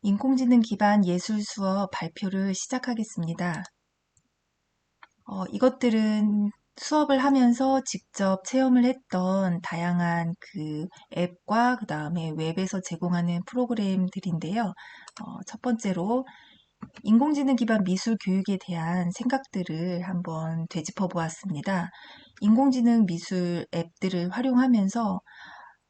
인공지능 기반 예술 수업 발표를 시작하겠습니다. 이것들은 수업을 하면서 직접 체험을 했던 다양한 그 앱과 그 다음에 웹에서 제공하는 프로그램들인데요. 첫 번째로 인공지능 기반 미술 교육에 대한 생각들을 한번 되짚어 보았습니다. 인공지능 미술 앱들을 활용하면서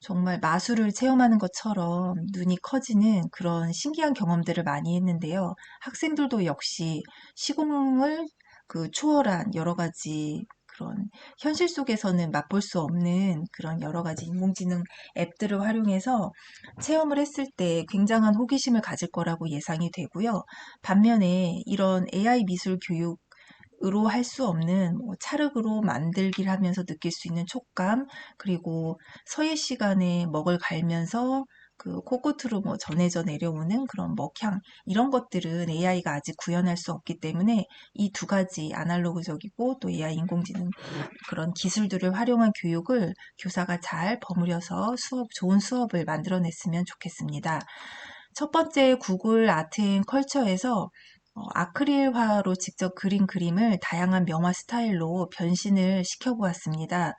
정말 마술을 체험하는 것처럼 눈이 커지는 그런 신기한 경험들을 많이 했는데요. 학생들도 역시 시공을 초월한 여러 가지 그런 현실 속에서는 맛볼 수 없는 그런 여러 가지 인공지능 앱들을 활용해서 체험을 했을 때 굉장한 호기심을 가질 거라고 예상이 되고요. 반면에 이런 AI 미술 교육 으로 할 수 없는 찰흙으로 만들기를 하면서 느낄 수 있는 촉감, 그리고 서예 시간에 먹을 갈면서 그 코끝으로 전해져 내려오는 그런 먹향, 이런 것들은 AI가 아직 구현할 수 없기 때문에 이 두 가지 아날로그적이고 또 AI 인공지능 그런 기술들을 활용한 교육을 교사가 잘 버무려서 좋은 수업을 만들어냈으면 좋겠습니다. 첫 번째 구글 아트 앤 컬처에서 아크릴화로 직접 그린 그림을 다양한 명화 스타일로 변신을 시켜보았습니다.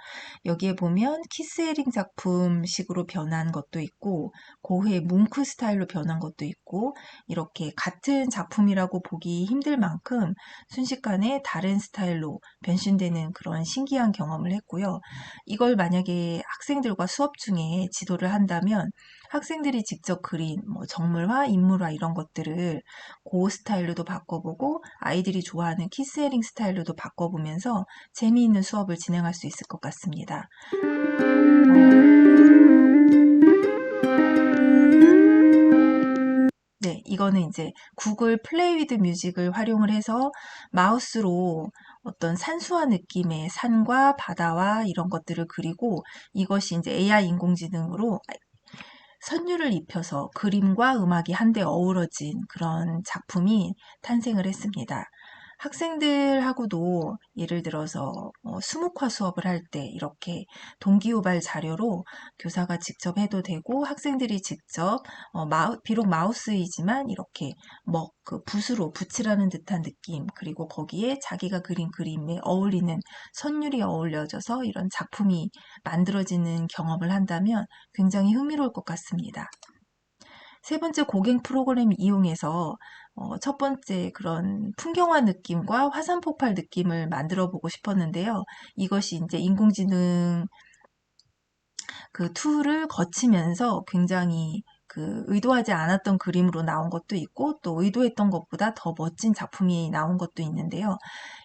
여기에 보면 키스헤링 작품식으로 변한 것도 있고 고흐의 뭉크 스타일로 변한 것도 있고 이렇게 같은 작품이라고 보기 힘들 만큼 순식간에 다른 스타일로 변신되는 그런 신기한 경험을 했고요. 이걸 만약에 학생들과 수업 중에 지도를 한다면 학생들이 직접 그린 정물화, 인물화 이런 것들을 고 스타일로도 바꿔보고 아이들이 좋아하는 키스헤링 스타일로도 바꿔보면서 재미있는 수업을 진행할 수 있을 것 같습니다. 네, 이거는 이제 구글 플레이 위드 뮤직을 활용을 해서 마우스로 어떤 산수화 느낌의 산과 바다와 이런 것들을 그리고 이것이 이제 AI 인공지능으로 선율을 입혀서 그림과 음악이 한데 어우러진 그런 작품이 탄생을 했습니다. 학생들하고도 예를 들어서 수묵화 수업을 할 때 이렇게 동기유발 자료로 교사가 직접 해도 되고 학생들이 직접 비록 마우스이지만 이렇게 그 붓으로 붓칠하는 듯한 느낌 그리고 거기에 자기가 그린 그림에 어울리는 선율이 어울려져서 이런 작품이 만들어지는 경험을 한다면 굉장히 흥미로울 것 같습니다. 세 번째 고갱 프로그램 이용해서 첫 번째 그런 풍경화 느낌과 화산 폭발 느낌을 만들어 보고 싶었는데요. 이것이 이제 인공지능 그 툴을 거치면서 굉장히 의도하지 않았던 그림으로 나온 것도 있고 또 의도했던 것보다 더 멋진 작품이 나온 것도 있는데요.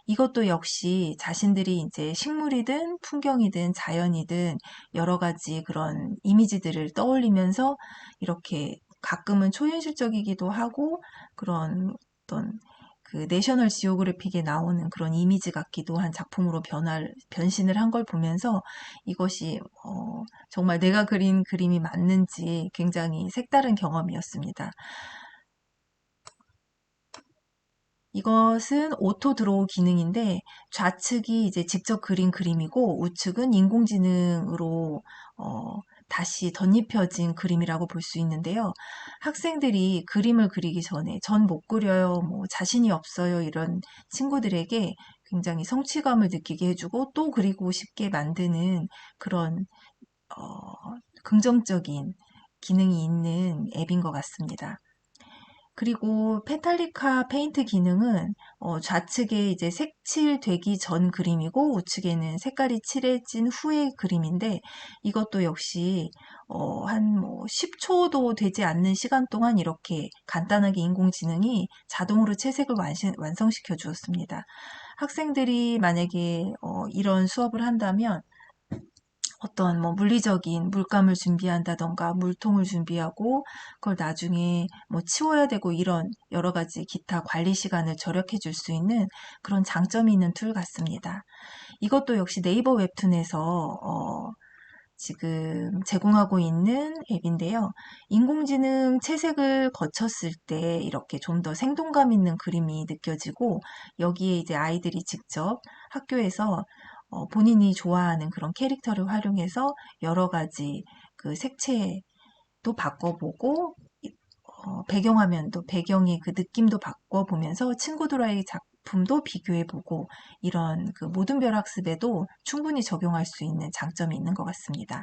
이것도 역시 자신들이 이제 식물이든 풍경이든 자연이든 여러 가지 그런 이미지들을 떠올리면서 이렇게 가끔은 초현실적이기도 하고 그런 어떤 내셔널 지오그래픽에 나오는 그런 이미지 같기도 한 작품으로 변신을 한 걸 보면서 이것이 정말 내가 그린 그림이 맞는지 굉장히 색다른 경험이었습니다. 이것은 오토 드로우 기능인데 좌측이 이제 직접 그린 그림이고 우측은 인공지능으로 다시 덧입혀진 그림이라고 볼 수 있는데요. 학생들이 그림을 그리기 전에 전 못 그려요, 자신이 없어요 이런 친구들에게 굉장히 성취감을 느끼게 해주고 또 그리고 싶게 만드는 그런 긍정적인 기능이 있는 앱인 것 같습니다. 그리고 페탈리카 페인트 기능은 좌측에 이제 색칠되기 전 그림이고 우측에는 색깔이 칠해진 후의 그림인데 이것도 역시 한 10초도 되지 않는 시간 동안 이렇게 간단하게 인공지능이 자동으로 채색을 완성시켜 주었습니다. 학생들이 만약에 이런 수업을 한다면 어떤 물리적인 물감을 준비한다던가 물통을 준비하고 그걸 나중에 치워야 되고 이런 여러 가지 기타 관리 시간을 절약해 줄 수 있는 그런 장점이 있는 툴 같습니다. 이것도 역시 네이버 웹툰에서 지금 제공하고 있는 앱인데요. 인공지능 채색을 거쳤을 때 이렇게 좀 더 생동감 있는 그림이 느껴지고 여기에 이제 아이들이 직접 학교에서 본인이 좋아하는 그런 캐릭터를 활용해서 여러 가지 그 색채도 바꿔보고 배경화면도 배경의 그 느낌도 바꿔보면서 친구들과의 작품도 비교해보고 이런 그 모든 별 학습에도 충분히 적용할 수 있는 장점이 있는 것 같습니다.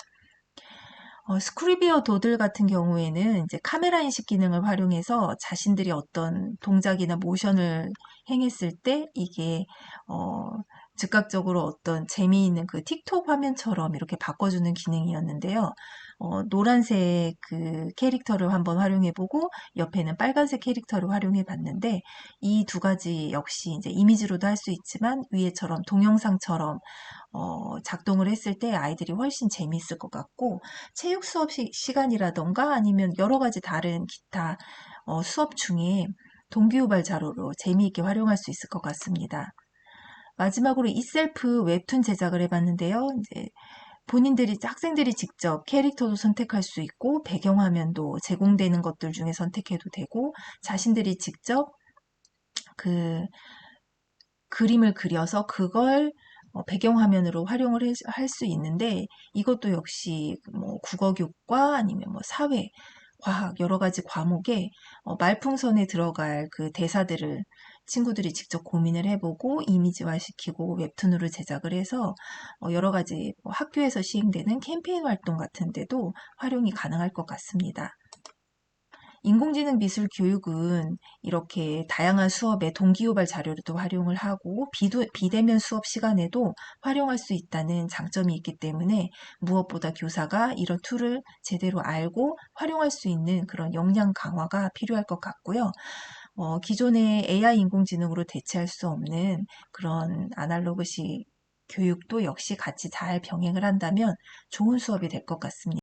스크리비어 도들 같은 경우에는 이제 카메라 인식 기능을 활용해서 자신들이 어떤 동작이나 모션을 행했을 때 이게 즉각적으로 어떤 재미있는 그 틱톡 화면처럼 이렇게 바꿔주는 기능이었는데요. 노란색 그 캐릭터를 한번 활용해보고 옆에는 빨간색 캐릭터를 활용해봤는데 이 두 가지 역시 이제 이미지로도 할 수 있지만 위에처럼 동영상처럼 작동을 했을 때 아이들이 훨씬 재미있을 것 같고 체육 수업 시간이라던가 아니면 여러 가지 다른 기타 수업 중에 동기유발 자료로 재미있게 활용할 수 있을 것 같습니다. 마지막으로 이셀프 웹툰 제작을 해봤는데요. 이제 본인들이 학생들이 직접 캐릭터도 선택할 수 있고 배경화면도 제공되는 것들 중에 선택해도 되고 자신들이 직접 그 그림을 그려서 그걸 배경화면으로 활용을 할 수 있는데 이것도 역시 뭐 국어교과 아니면 뭐 사회, 과학 여러 가지 과목에 말풍선에 들어갈 그 대사들을 친구들이 직접 고민을 해보고 이미지화시키고 웹툰으로 제작을 해서 여러 가지 학교에서 시행되는 캠페인 활동 같은 데도 활용이 가능할 것 같습니다. 인공지능 미술 교육은 이렇게 다양한 수업에 동기유발 자료로도 활용을 하고 비대면 수업 시간에도 활용할 수 있다는 장점이 있기 때문에 무엇보다 교사가 이런 툴을 제대로 알고 활용할 수 있는 그런 역량 강화가 필요할 것 같고요. 기존의 AI 인공지능으로 대체할 수 없는 그런 아날로그식 교육도 역시 같이 잘 병행을 한다면 좋은 수업이 될 것 같습니다.